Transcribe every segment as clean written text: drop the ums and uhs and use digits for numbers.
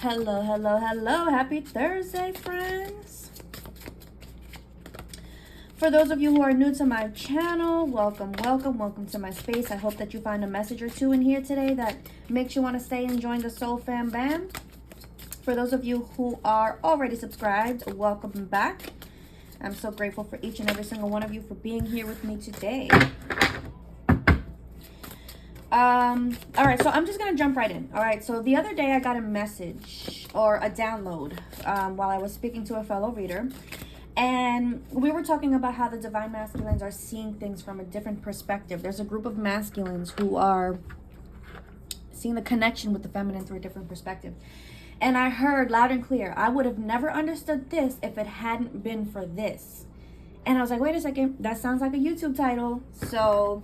Hello, hello, hello. Happy Thursday, friends. For those of you who are new to my channel, welcome, welcome, welcome to my space. I hope that you find a message or two in here today that makes you want to stay and join the Soul Fam Bam. For those of you who are already subscribed, welcome back. I'm so grateful for each and every single one of you for being here with me today. All right, so I'm just gonna jump right in. All right, so the other day I got a message or a download while I was speaking to a fellow reader, and we were talking about how the divine masculines are seeing things from a different perspective. There's a group of masculines who are seeing the connection with the feminine through a different perspective. And I heard loud and clear, I would have never understood this if it hadn't been for this. And I was like, wait a second, that sounds like a YouTube title. So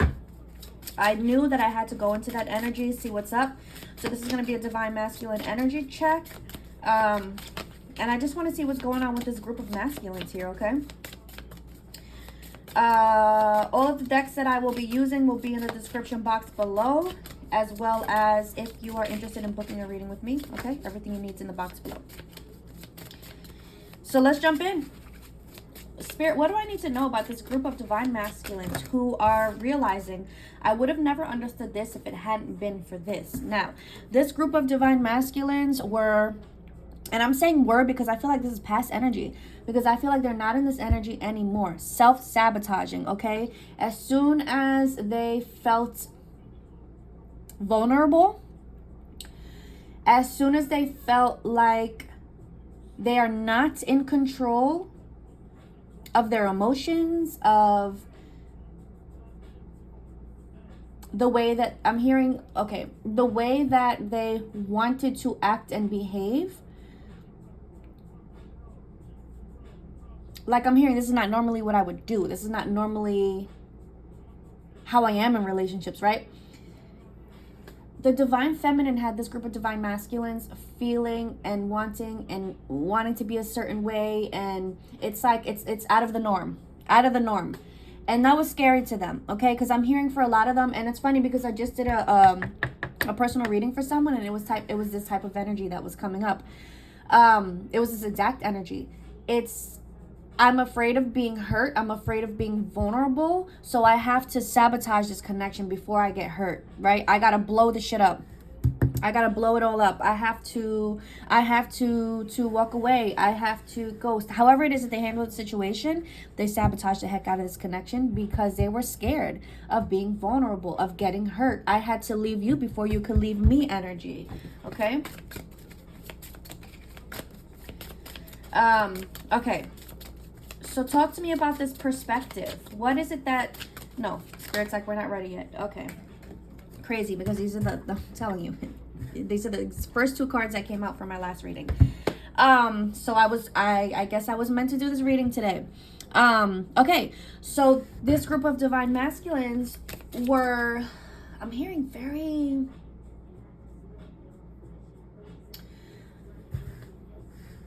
I knew that I had to go into that energy, see what's up. So this is going to be a divine masculine energy check. And I just want to see what's going on with this group of masculines here, okay? All of the decks that I will be using will be in the description box below, as well as if you are interested in booking a reading with me, okay? Everything you need is in the box below. So let's jump in. Spirit, what do I need to know about this group of divine masculines who are realizing I would have never understood this if it hadn't been for this? Now, this group of divine masculines were, and I'm saying were because I feel like this is past energy, because I feel like they're not in this energy anymore. Self-sabotaging, okay? As soon as they felt vulnerable, as soon as they felt like they are not in control of their emotions, of the way that I'm hearing, okay, the way that they wanted to act and behave. Like I'm hearing, this is not normally what I would do. This is not normally how I am in relationships, right? The divine feminine had this group of divine masculines feeling and wanting to be a certain way, and it's like it's out of the norm, and that was scary to them, okay? Because I'm hearing for a lot of them, and it's funny because I just did a personal reading for someone, and it was this type of energy that was coming up. It was this exact energy. I'm afraid of being hurt. I'm afraid of being vulnerable. So I have to sabotage this connection before I get hurt, right? I got to blow the shit up. I got to blow it all up. I have to walk away. I have to ghost. However it is that they handle the situation, they sabotage the heck out of this connection because they were scared of being vulnerable, of getting hurt. I had to leave you before you could leave me energy. Okay? Okay. So talk to me about this perspective. What is it that... No, Spirit's like, we're not ready yet. Okay. Crazy, because these are I'm telling you. These are the first two cards that came out for my last reading. So I guess I was meant to do this reading today. Okay. So this group of divine masculines were... I'm hearing very...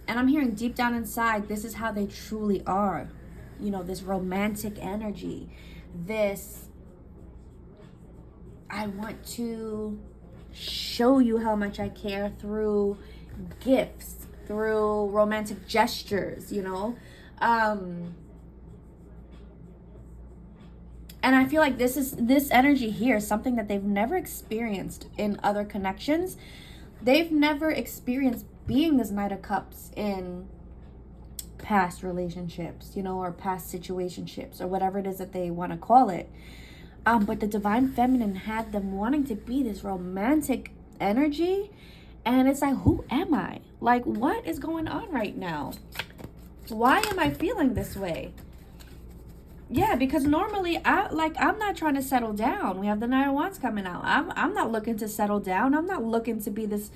And I'm hearing deep down inside, this is how they truly are. You know, this romantic energy. This, I want to show you how much I care through gifts, through romantic gestures, you know. And I feel like this energy here is something that they've never experienced in other connections. They've never experienced being this Knight of Cups in past relationships, you know, or past situationships, or whatever it is that they want to call it. But the divine feminine had them wanting to be this romantic energy, and it's like, who am I? Like, what is going on right now? Why am I feeling this way? Yeah, because normally I'm not trying to settle down. We have the Nine of Wands coming out. I'm not looking to settle down. I'm not looking to be this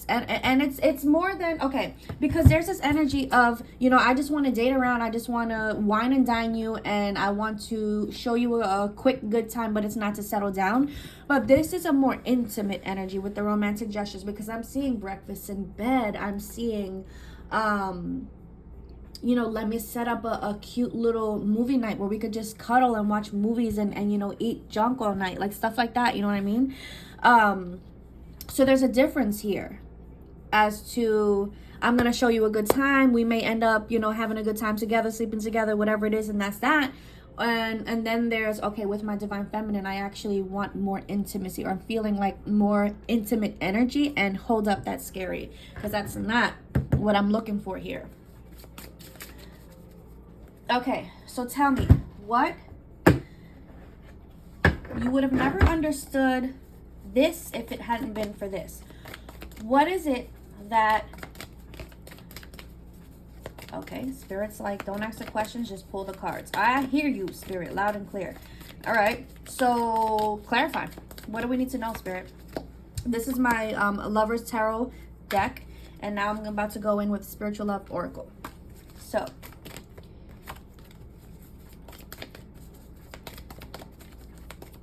and it's more than, okay, because there's this energy of, you know, I just want to date around, I just want to wine and dine you, and I want to show you a quick good time, but it's not to settle down. But this is a more intimate energy with the romantic gestures, because I'm seeing breakfast in bed. I'm seeing you know, let me set up a cute little movie night where we could just cuddle and watch movies and you know, eat junk all night, like stuff like that, you know what I mean? So there's a difference here. as to, I'm going to show you a good time. We may end up, you know, having a good time together, sleeping together, whatever it is, and that's that. And then there's, okay, with my divine feminine, I actually want more intimacy, or I'm feeling like more intimate energy. And hold up, that's scary, because that's not what I'm looking for here. Okay, so tell me, what? You would have never understood this if it hadn't been for this. What is it that... Okay, Spirit's like, don't ask the questions, just pull the cards. I hear you, Spirit, loud and clear. All right, so clarify. What do we need to know, Spirit? This is my Lover's Tarot deck, and now I'm about to go in with Spiritual Love Oracle. So,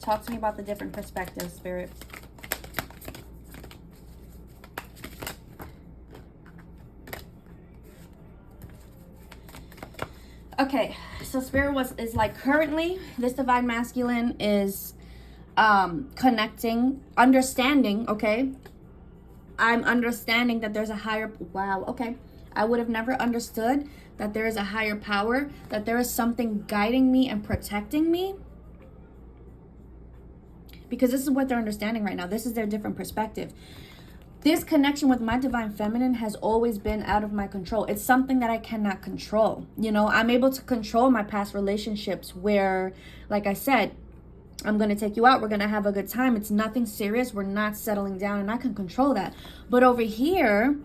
talk to me about the different perspectives, Spirit. Okay, so Spirit is like, currently this divine masculine is connecting, understanding, okay? I'm understanding that there's a higher, wow, okay. I would have never understood that there is a higher power, that there is something guiding me and protecting me. Because this is what they're understanding right now. This is their different perspective. This connection with my divine feminine has always been out of my control. It's something that I cannot control. You know, I'm able to control my past relationships where, like I said, I'm going to take you out. We're going to have a good time. It's nothing serious. We're not settling down, and I can control that. But over here,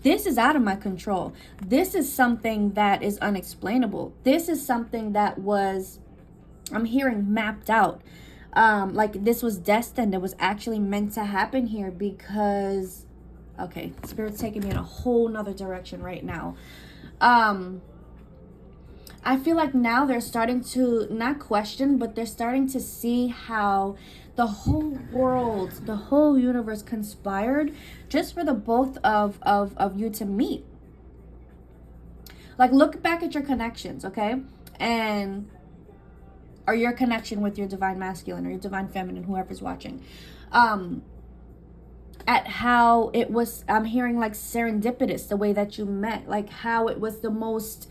this is out of my control. This is something that is unexplainable. This is something that was, I'm hearing, mapped out. Like this was destined. It was actually meant to happen here because, okay, Spirit's taking me in a whole nother direction right now. I feel like now they're starting to not question, but they're starting to see how the whole world, the whole universe conspired just for the both of you to meet. Like, look back at your connections, okay? And or your connection with your divine masculine or your divine feminine, whoever's watching, at how it was, I'm hearing like serendipitous, the way that you met, like how it was the most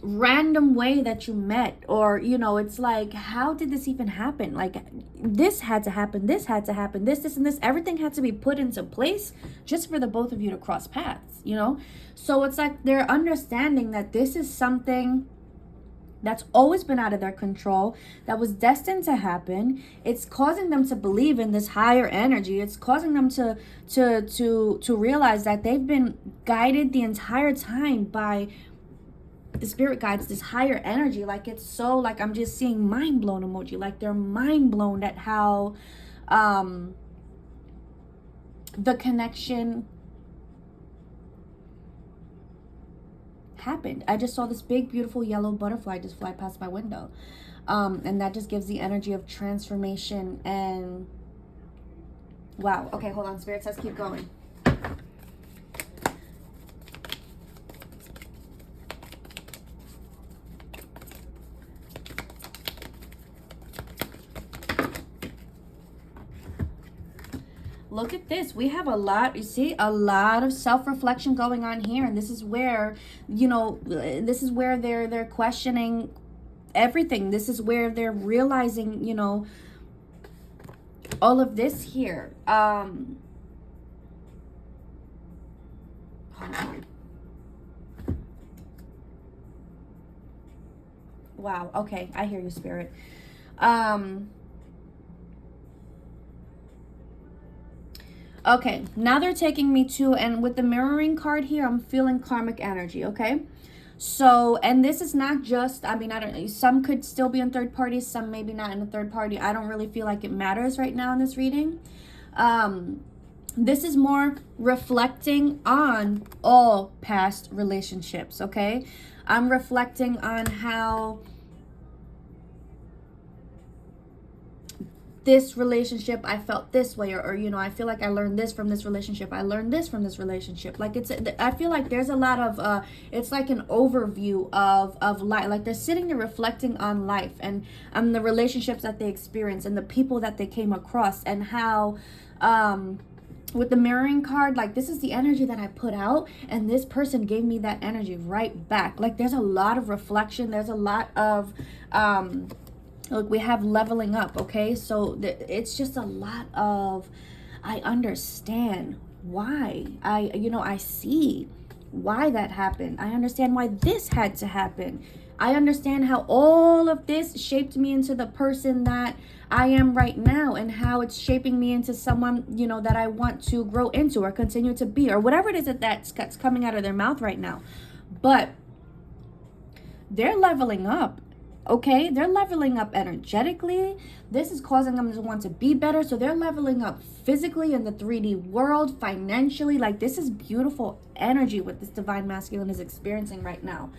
random way that you met, or, you know, it's like, how did this even happen? Like, this had to happen, this had to happen, this and this, everything had to be put into place just for the both of you to cross paths, you know? So it's like they're understanding that this is something that's always been out of their control, that was destined to happen. It's causing them to believe in this higher energy. It's causing them to realize that they've been guided the entire time by the spirit guides, this higher energy. Like, it's so, like, I'm just seeing mind blown emoji. Like, they're mind blown at how the connection happened. I just saw this big beautiful yellow butterfly just fly past my window, and that just gives the energy of transformation. And wow. Okay, hold on, Spirit says keep going. Look at this. We have a lot, you see, a lot of self-reflection going on here. And this is where, you know, this is where they're questioning everything. This is where they're realizing, you know, all of this here. Hold on. Wow. Okay. I hear you, Spirit. Okay, now they're taking me to, and with the mirroring card here, I'm feeling karmic energy, okay? So, and this is not just, I mean, I don't know, some could still be in third party, some maybe not in a third party. I don't really feel like it matters right now in this reading. This is more reflecting on all past relationships, okay? I'm reflecting on how this relationship I felt this way, or you know, I feel like I learned this from this relationship, I learned this from this relationship. Like I feel like there's a lot of it's like an overview of life. Like they're sitting there reflecting on life and the relationships that they experience and the people that they came across, and how with the mirroring card, like this is the energy that I put out and this person gave me that energy right back. Like there's a lot of reflection, there's a lot of look, we have leveling up, okay? So it's just a lot of, I understand why. I see why that happened. I understand why this had to happen. I understand how all of this shaped me into the person that I am right now, and how it's shaping me into someone, you know, that I want to grow into or continue to be, or whatever it is that's coming out of their mouth right now. But they're leveling up. Okay, they're leveling up energetically. This is causing them to want to be better. So they're leveling up physically in the 3D world, financially. Like this is beautiful energy what this divine masculine is experiencing right now.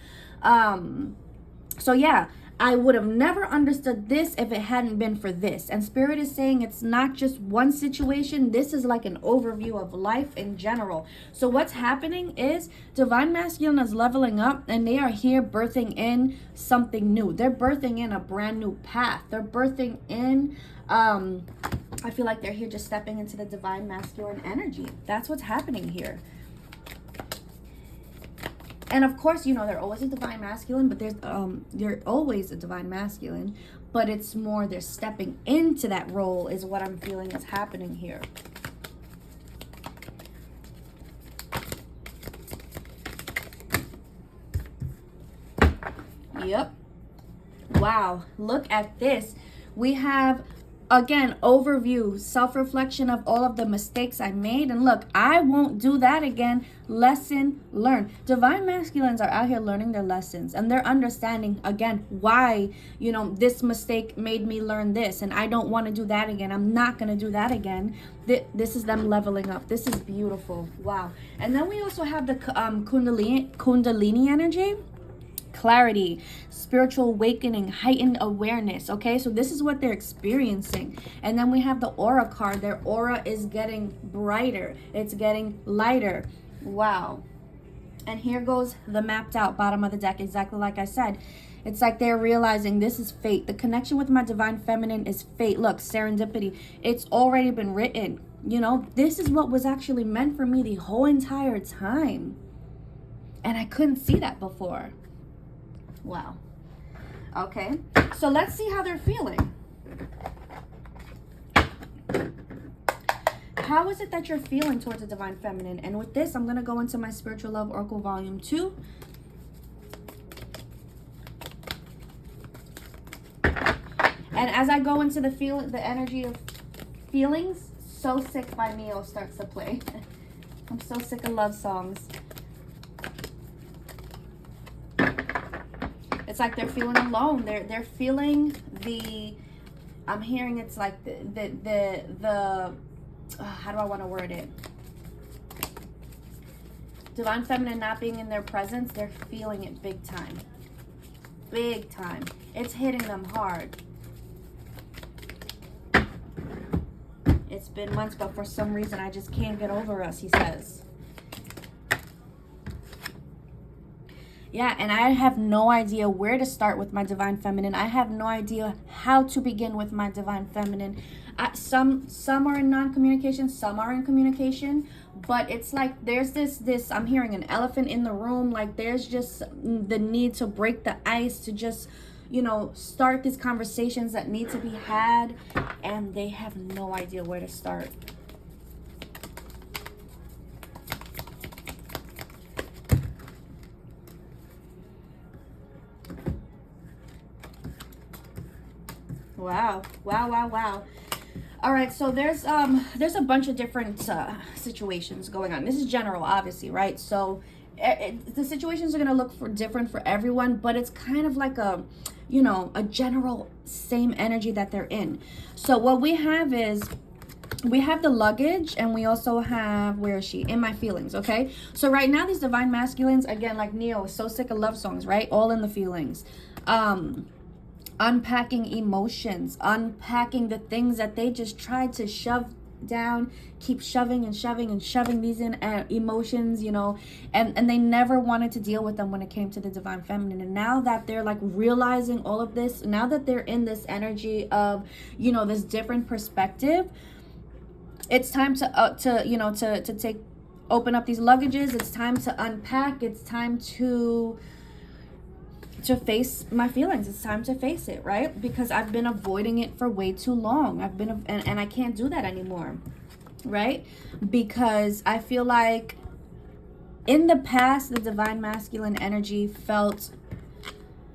So yeah, I would have never understood this if it hadn't been for this. And Spirit is saying it's not just one situation. This is like an overview of life in general. So what's happening is divine masculine is leveling up, and they are here birthing in something new. They're birthing in a brand new path. They're birthing in, I feel like they're here just stepping into the divine masculine energy. That's what's happening here. And of course, you know, they're always a divine masculine, but they're always a divine masculine, but it's more they're stepping into that role is what I'm feeling is happening here. Yep. Wow. Look at this. We have, again, overview, self-reflection of all of the mistakes I made. And look, I won't do that again. Lesson learned. Divine masculines are out here learning their lessons, and they're understanding, again, why, you know, this mistake made me learn this, and I don't want to do that again. I'm not going to do that again. This is them leveling up. This is beautiful. Wow. And then we also have the Kundalini energy. Clarity, spiritual awakening, heightened awareness. Okay, so this is what they're experiencing. And then we have the aura card. Their aura is getting brighter, it's getting lighter. Wow. And here goes the mapped out bottom of the deck, exactly like I said. It's like they're realizing this is fate. The connection with my divine feminine is fate. Look, serendipity. It's already been written. You know, this is what was actually meant for me the whole entire time, and I couldn't see that before. Wow. Okay, so let's see how they're feeling. How is it that you're feeling towards the divine feminine? And with this, I'm going to go into my Spiritual Love Oracle Volume 2. And as I go into the energy of feelings, So Sick by Neo starts to play. I'm so sick of love songs. It's like they're feeling alone. They're feeling the, I'm hearing it's like the how do I want to word it? Divine feminine not being in their presence, they're feeling it big time. Big time. It's hitting them hard. It's been months, but for some reason I just can't get over us, he says. Yeah, and I have no idea where to start with my divine feminine. I have no idea how to begin with my divine feminine. Some are in non-communication, some are in communication, but it's like there's this I'm hearing an elephant in the room. Like there's just the need to break the ice, to just, you know, start these conversations that need to be had, and they have no idea where to start. Wow. All right, so there's a bunch of different situations going on. This is general, obviously, right? So the situations are going to look different for everyone, but it's kind of like a, you know, a general same energy that they're in. So what we have is, we have the luggage, and we also have, where is she? In my feelings, okay? So right now, these divine masculines, again, like Neo, is so sick of love songs, right? All in the feelings. unpacking emotions, unpacking the things that they just tried to shove down, keep shoving and shoving and shoving these in emotions, you know, and they never wanted to deal with them when it came to the divine feminine. And now that they're like realizing all of this, now that they're in this energy of, you know, this different perspective, it's time to take, open up these luggages. It's time to unpack. It's time to face my feelings. It's time to face it, right? Because I've been avoiding it for way too long. And I can't do that anymore, right? Because I feel like in the past, the divine masculine energy felt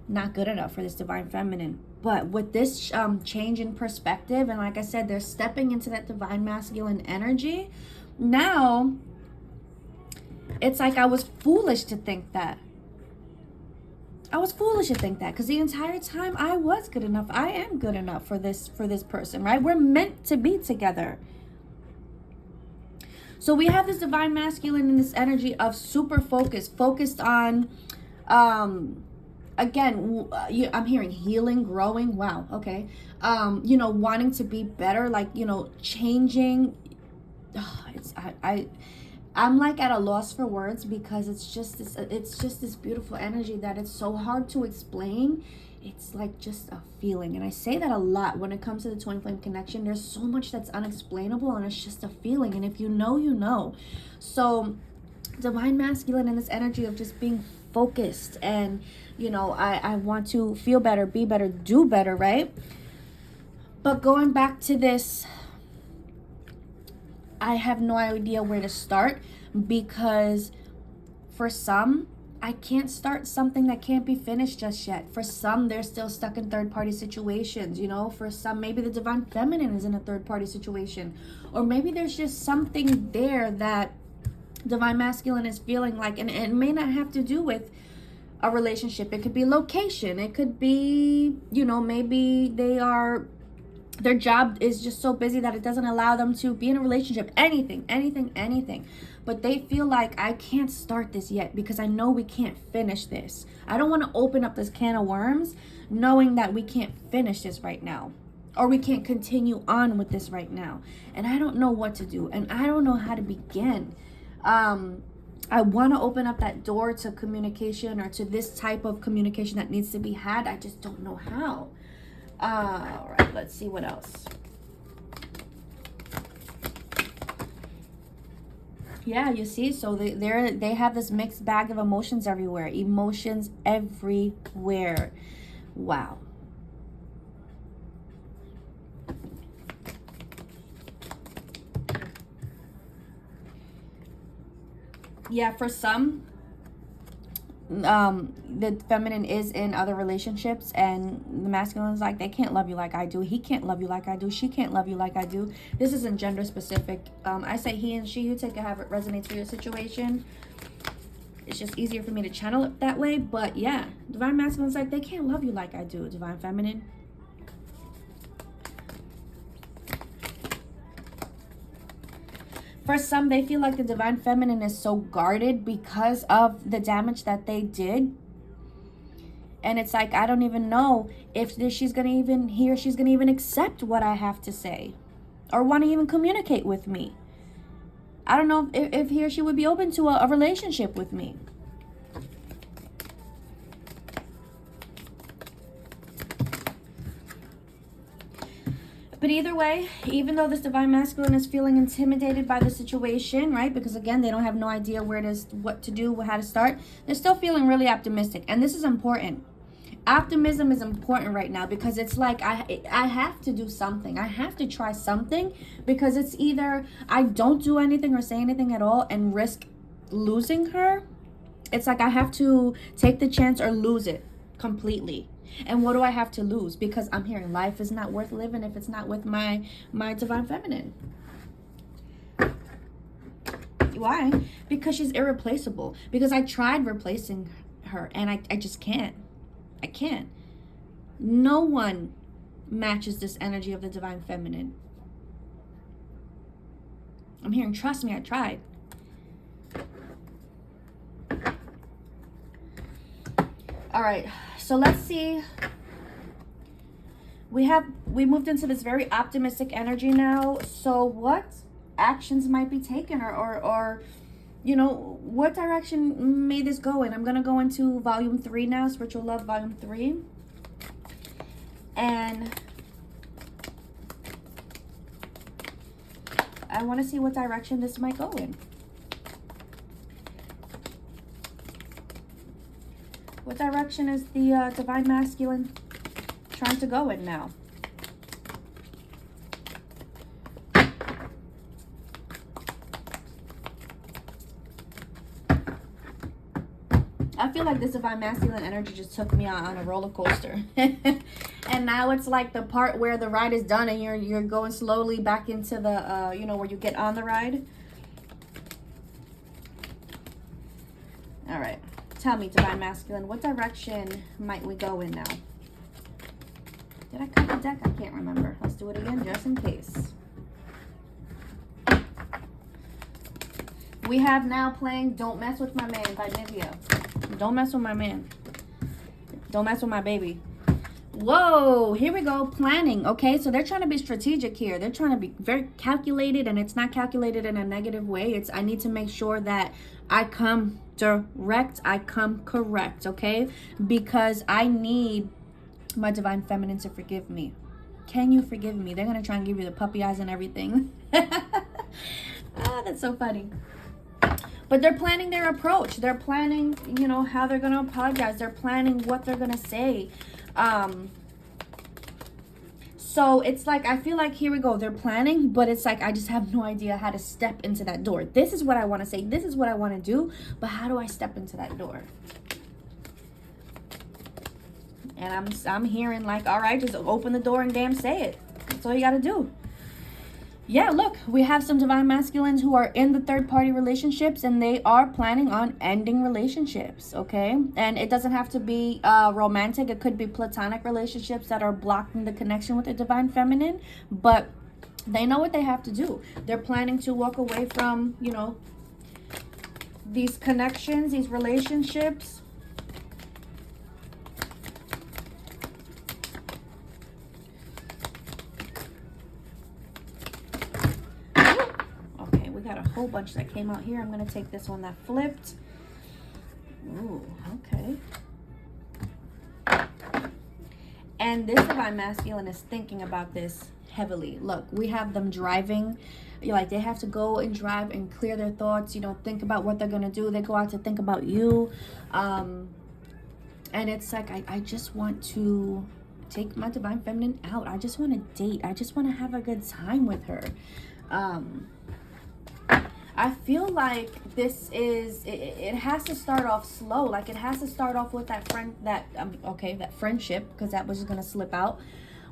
not good enough for this divine feminine. But with this change in perspective, and like I said, they're stepping into that divine masculine energy. Now, it's like I was foolish to think that. I was foolish to think that, because the entire time I was good enough. I am good enough for this person, right? We're meant to be together. So we have this divine masculine in this energy of super focused on, again, I'm hearing healing, growing. Wow. Okay. You know, wanting to be better, like, you know, changing. I'm like at a loss for words, because it's just this beautiful energy that it's so hard to explain. It's like just a feeling. And I say that a lot when it comes to the twin flame connection. There's so much that's unexplainable, and it's just a feeling. And if you know, you know. So divine masculine in this energy of just being focused, and, you know, I want to feel better, be better, do better, right? But going back to this, I have no idea where to start, because for some, I can't start something that can't be finished just yet. For some, they're still stuck in third-party situations, you know. For some, maybe the divine feminine is in a third-party situation. Or maybe there's just something there that divine masculine is feeling like, and it may not have to do with a relationship. It could be location. It could be, you know, maybe their job is just so busy that it doesn't allow them to be in a relationship. Anything. But they feel like, I can't start this yet because I know we can't finish this. I don't want to open up this can of worms knowing that we can't finish this right now, or we can't continue on with this right now. And I don't know what to do, and I don't know how to begin. I want to open up that door to communication, or to this type of communication that needs to be had. I just don't know how. All right, let's see what else. Yeah, you see, so they have this mixed bag of emotions everywhere. Emotions everywhere. Wow. Yeah, for some, the feminine is in other relationships, and the masculine is like, they can't love you like I do. He can't love you like I do. She can't love you like I do. This isn't gender specific. I say he and she. You take it how it resonates for your situation. It's just easier for me to channel it that way. But yeah, divine masculine is like, they can't love you like I do. Divine feminine, for some, they feel like the divine feminine is so guarded because of the damage that they did. And it's like, I don't even know if she's going to even accept what I have to say, or want to even communicate with me. I don't know if he or she would be open to a relationship with me. But either way, even though this divine masculine is feeling intimidated by the situation, right? Because again, they don't have no idea what to do, how to start. They're still feeling really optimistic. And this is important. Optimism is important right now, because it's like, I have to do something. I have to try something, because it's either I don't do anything or say anything at all and risk losing her. It's like I have to take the chance or lose it completely. And what do I have to lose? Because I'm hearing life is not worth living if it's not with my divine feminine. Why? Because she's irreplaceable. Because I tried replacing her, and I just can't. I can't. No one matches this energy of the divine feminine. I'm hearing, trust me, I tried. All right, so let's see we moved into this very optimistic energy now. So what actions might be taken, or you know, what direction may this go in? I'm gonna go into volume 3 now, spiritual love volume 3, and I want to see what direction this might go in. What direction is the divine masculine trying to go in now? I feel like this divine masculine energy just took me on a roller coaster. And now it's like the part where the ride is done and you're going slowly back into the, you know, where you get on the ride. All right. Tell me, divine masculine, what direction might we go in now? Did I cut the deck? I can't remember. Let's do it again just in case. We have now playing Don't Mess With My Man by Nivea. Don't mess with my man. Don't mess with my baby. Whoa, here we go. Planning. Okay, so they're trying to be strategic here. They're trying to be very calculated, and it's not calculated in a negative way. It's, I need to make sure that I come direct, I come correct, okay? Because I need my divine feminine to forgive me. Can you forgive me? They're going to try and give you the puppy eyes and everything. Ah, that's so funny. But they're planning their approach. They're planning, you know, how they're going to apologize. They're planning what they're going to say. So it's like, I feel like, here we go. They're planning, but it's like, I just have no idea how to step into that door. This is what I want to say. This is what I want to do. But how do I step into that door? And I'm hearing like, all right, just open the door and damn say it. That's all you got to do. Yeah, look, we have some divine masculines who are in the third-party relationships, and they are planning on ending relationships, okay? And it doesn't have to be romantic. It could be platonic relationships that are blocking the connection with the divine feminine, but they know what they have to do. They're planning to walk away from, you know, these connections, these relationships. Got a whole bunch that came out here. I'm going to take this one that flipped. Ooh, okay. And this divine masculine is thinking about this heavily. Look, we have them driving. Like, they have to go and drive and clear their thoughts, you know, think about what they're going to do. They go out to think about you. And it's like, I just want to take my divine feminine out. I just want to date. I just want to have a good time with her. I feel like this is, it has to start off slow. Like, it has to start off with that that friendship, because that was just going to slip out.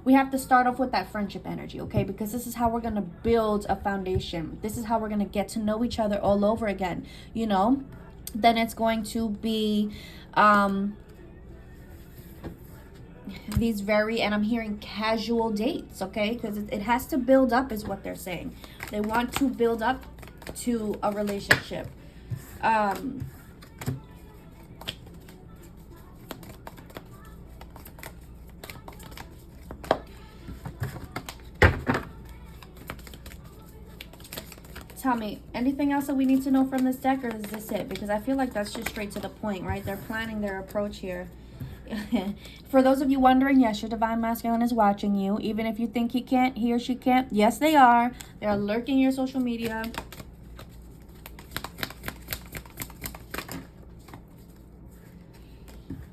We have to start off with that friendship energy, okay? Because this is how we're going to build a foundation. This is how we're going to get to know each other all over again, you know? Then it's going to be these very, and I'm hearing casual dates, okay? Because it has to build up is what they're saying. They want to build up to a relationship. Tell me, anything else that we need to know from this deck, or is this it? Because I feel like that's just straight to the point, right? They're planning their approach here. For those of you wondering, yes, your divine masculine is watching you. Even if you think he can't, he or she can't, yes, they are. They are lurking your social media.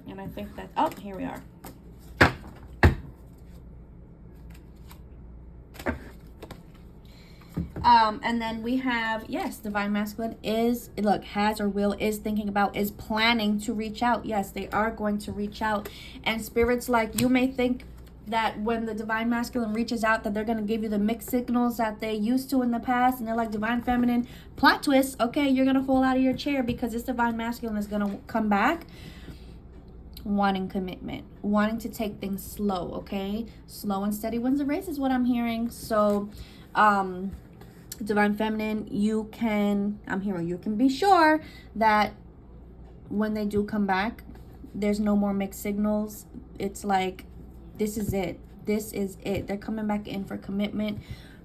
And I think that, oh, here we are. And then we have, yes, divine masculine is, look, has or will, is thinking about, is planning to reach out. Yes, they are going to reach out. And spirits, like, you may think that when the divine masculine reaches out that they're going to give you the mixed signals that they used to in the past. And they're like, divine feminine, plot twist. Okay, you're going to fall out of your chair because this divine masculine is going to come back wanting commitment, wanting to take things slow, okay? Slow and steady wins the race is what I'm hearing. So, divine feminine, you can, I'm hearing, you can be sure that when they do come back, there's no more mixed signals. It's like, this is it. This is it. They're coming back in for commitment,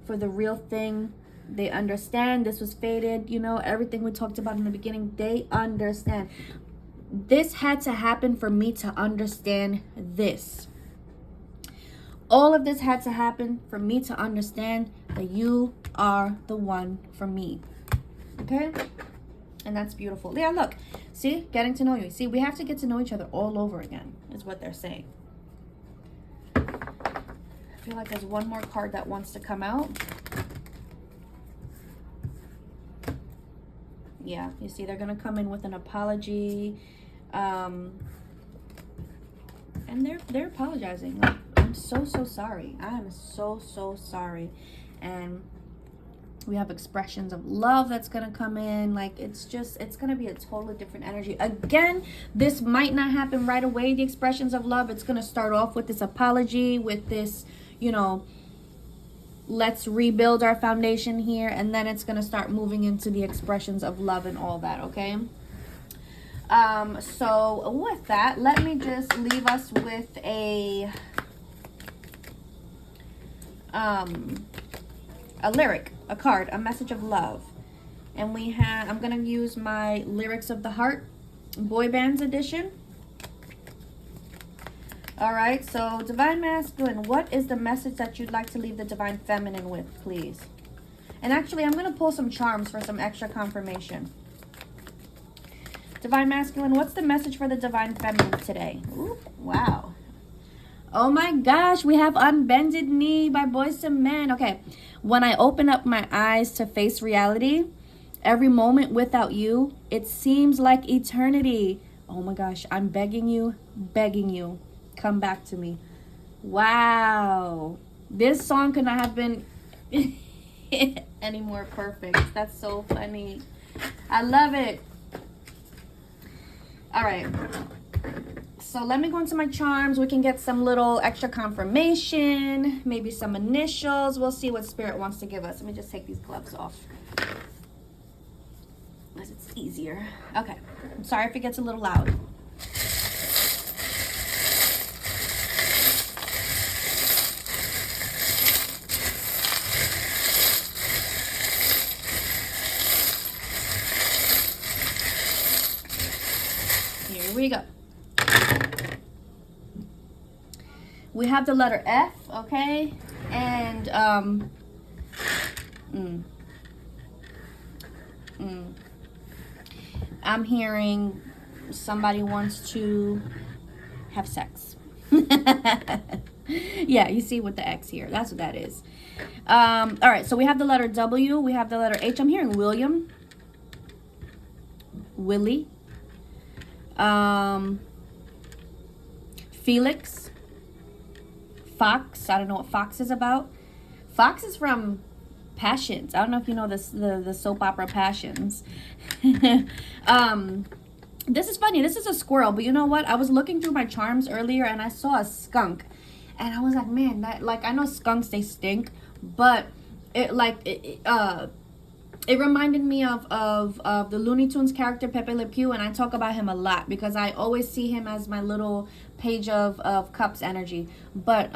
for the real thing. They understand this was fated, you know, everything we talked about in the beginning. They understand. This had to happen for me to understand this. All of this had to happen for me to understand that you are the one for me. Okay? And that's beautiful. Yeah, look. See? Getting to know you. See, we have to get to know each other all over again, is what they're saying. I feel like there's one more card that wants to come out. Yeah, you see, they're going to come in with an apology. And they're apologizing. Like, I'm so sorry. I am so sorry. And we have expressions of love that's going to come in. Like, it's going to be a totally different energy. Again, this might not happen right away, the expressions of love. It's going to start off with this apology, with this, you know, let's rebuild our foundation here. And then it's going to start moving into the expressions of love and all that, okay? So with that, let me just leave us with a lyric, a card, a message of love. And we have, I'm going to use my Lyrics of the Heart Boy Bands edition. All right, so Divine Masculine, what is the message that you'd like to leave the Divine Feminine with, please? And actually, I'm going to pull some charms for some extra confirmation. Divine Masculine, what's the message for the Divine Feminine today? Ooh, wow. Oh my gosh, we have Unbended Knee by Boyz II Men. Okay, when I open up my eyes to face reality, every moment without you, it seems like eternity. Oh my gosh, I'm begging you, come back to me. Wow. This song could not have been any more perfect. That's so funny. I love it. All right, so let me go into my charms. We can get some little extra confirmation, maybe some initials. We'll see what Spirit wants to give us. Let me just take these gloves off, because it's easier. Okay, I'm sorry if it gets a little loud. Here we go. We have the letter F, okay? And I'm hearing somebody wants to have sex. Yeah, you see with the X here. That's what that is. All right, so we have the letter W. We have the letter H. I'm hearing William. Willie. Felix. Fox. I don't know what Fox is about. Fox is from Passions. I don't know if you know this, the soap opera Passions. This is funny. This is a squirrel, but you know what? I was looking through my charms earlier and I saw a skunk, and I was like, man, that, like, I know skunks, they stink, but it reminded me of the Looney Tunes character Pepe Le Pew, and I talk about him a lot because I always see him as my little Page of Cups energy. But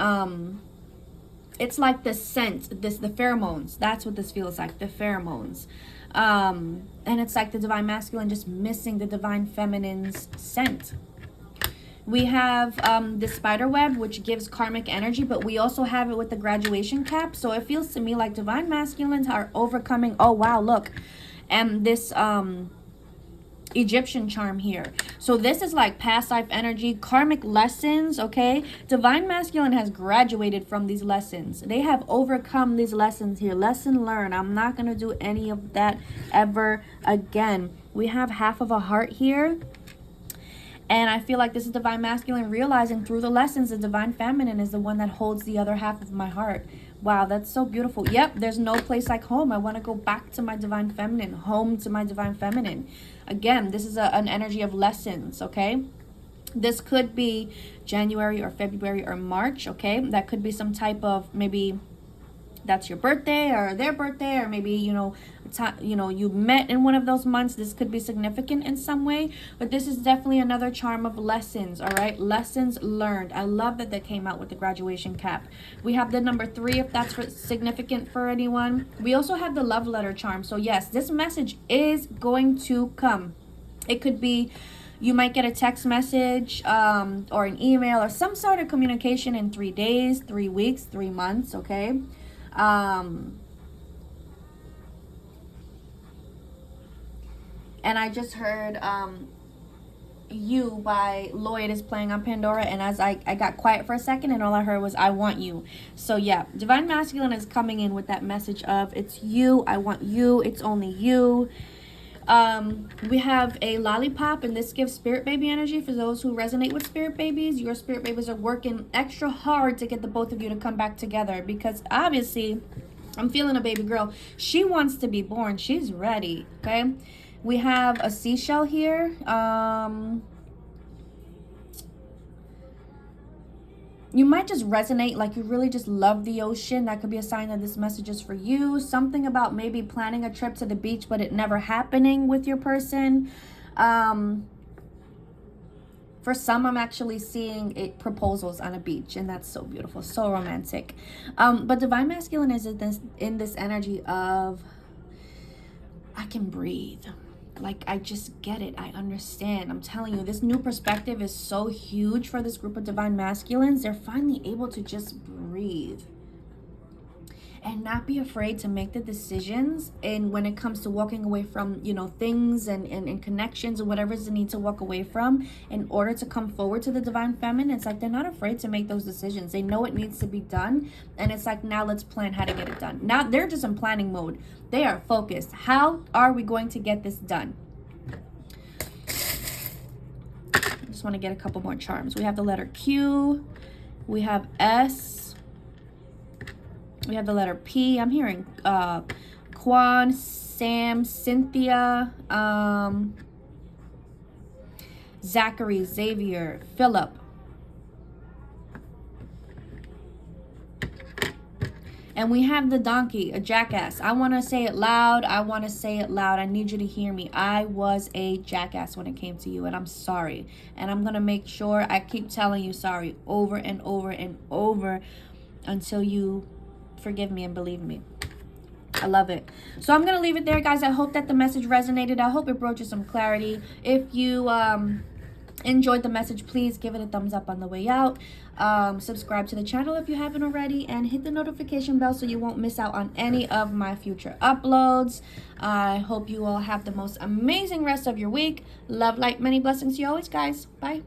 it's like the scent, the pheromones. That's what this feels like, the pheromones. And it's like the Divine Masculine just missing the Divine Feminine's scent. We have the spider web, which gives karmic energy, but we also have it with the graduation cap. So it feels to me like Divine Masculines are overcoming. Oh, wow, look. And this Egyptian charm here. So this is like past life energy, karmic lessons, okay? Divine Masculine has graduated from these lessons. They have overcome these lessons here. Lesson learned. I'm not going to do any of that ever again. We have half of a heart here. And I feel like this is Divine Masculine realizing through the lessons the Divine Feminine is the one that holds the other half of my heart. Wow, that's so beautiful. Yep, there's no place like home. I want to go back to my Divine Feminine, home to my Divine Feminine. Again, this is an energy of lessons, okay? This could be January or February or March, okay? That could be some type of maybe that's your birthday or their birthday, or maybe, you met in one of those months. This could be significant in some way, but this is definitely another charm of lessons. All right, lessons learned. I love that they came out with the graduation cap. We have the number 3, if that's significant for anyone. We also have the love letter charm. So yes, this message is going to come. It could be, you might get a text message or an email or some sort of communication in 3 days, 3 weeks, 3 months. Okay. And I just heard You by Lloyd is playing on Pandora, and as I got quiet for a second, and all I heard was I want you. So yeah, Divine Masculine is coming in with that message of it's you, I want you, it's only you. We have a lollipop, and this gives spirit baby energy for those who resonate with spirit babies. Your spirit babies are working extra hard to get the both of you to come back together, because obviously I'm feeling a baby girl. She wants to be born. She's ready. Okay. We have a seashell here. You might just resonate, like you really just love the ocean. That could be a sign that this message is for you. Something about maybe planning a trip to the beach, but it never happening with your person. For some, I'm actually seeing proposals on a beach, and that's so beautiful, so romantic. But Divine Masculine is in this energy of, I can breathe. Like, I just get it. I understand. I'm telling you, this new perspective is so huge for this group of Divine Masculines. They're finally able to just breathe and not be afraid to make the decisions. And when it comes to walking away from, things and connections or whatever they need to walk away from in order to come forward to the Divine Feminine, it's like they're not afraid to make those decisions. They know it needs to be done. And it's like, now let's plan how to get it done. Now they're just in planning mode. They are focused. How are we going to get this done? I just want to get a couple more charms. We have the letter Q. We have S. We have the letter P. I'm hearing Quan, Sam, Cynthia, Zachary, Xavier, Philip. And we have the donkey, a jackass. I want to say it loud. I want to say it loud. I need you to hear me. I was a jackass when it came to you, and I'm sorry. And I'm going to make sure I keep telling you sorry over and over and over until you forgive me and believe me. I love it. So I'm going to leave it there, guys. I hope that the message resonated. I hope it brought you some clarity. If you enjoyed the message, please give it a thumbs up on the way out. Subscribe to the channel if you haven't already, and hit the notification bell so you won't miss out on any of my future uploads. I hope you all have the most amazing rest of your week. Love, light, many blessings to you always, guys. Bye.